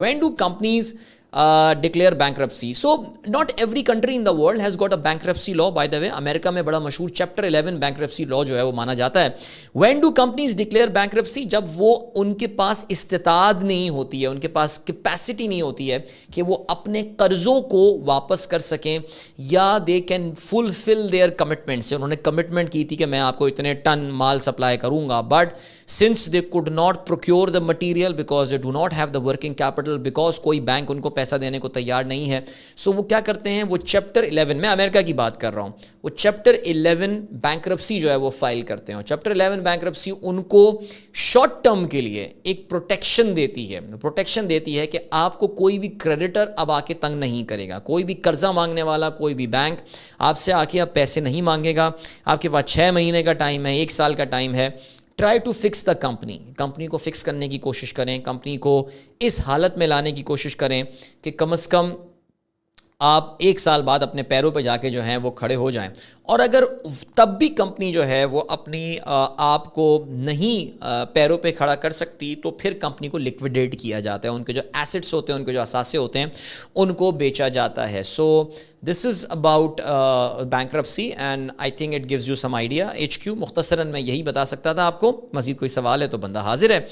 When do companies declare bankruptcy? So not every country in the world has got a bankruptcy law. By the way, America में बड़ा मशहूर chapter 11 bankruptcy law जो है वो माना जाता है. When do companies declare bankruptcy? जब वो उनके पास इस्तिताद नहीं होती है, उनके पास कैपेसिटी नहीं होती है कि वो अपने कर्जों को वापस कर सकें, या they can fulfil there commitments. उन्होंने कमिटमेंट की थी कि मैं आपको इतने टन माल सप्लाई करूंगा, but since they could not procure the material because they do not have the working capital, because कोई बैंक उनको पैसा देने को तैयार नहीं है, so वो क्या करते हैं, वो चैप्टर 11, मैं अमेरिका की बात कर रहा हूँ, वो चैप्टर 11 बैंक्रप्सी जो है वो फाइल करते हैं. चैप्टर 11 बैंक्रप्सी उनको शॉर्ट टर्म के लिए एक प्रोटेक्शन देती है. प्रोटेक्शन देती है कि आपको कोई भी क्रेडिटर अब आके तंग नहीं करेगा, कोई भी कर्जा मांगने वाला, कोई भी बैंक आपसे आके अब पैसे नहीं मांगेगा. आपके पास 6 महीने का टाइम है, 1 साल का टाइम है. Try to fix the company को फिक्स करने की कोशिश करें, कंपनी को इस हालत में लाने की कोशिश करें कि कम से कम आप 1 साल बाद अपने पैरों पे जाके जो हैं वो खड़े हो जाएं. और अगर तब भी कंपनी जो है वो अपनी आप को नहीं पैरों पे खड़ा कर सकती, तो फिर कंपनी को लिक्विडेट किया जाता है, उनके जो एसेट्स होते हैं, उनके जो असासे होते हैं, उनको बेचा जाता है. So this is about bankruptcy and I think it gives you some idea. HQ मुख्तसरन मैं यही बता सकता था आपको. मज़ीद कोई सवाल है तो बंदा हाजिर है.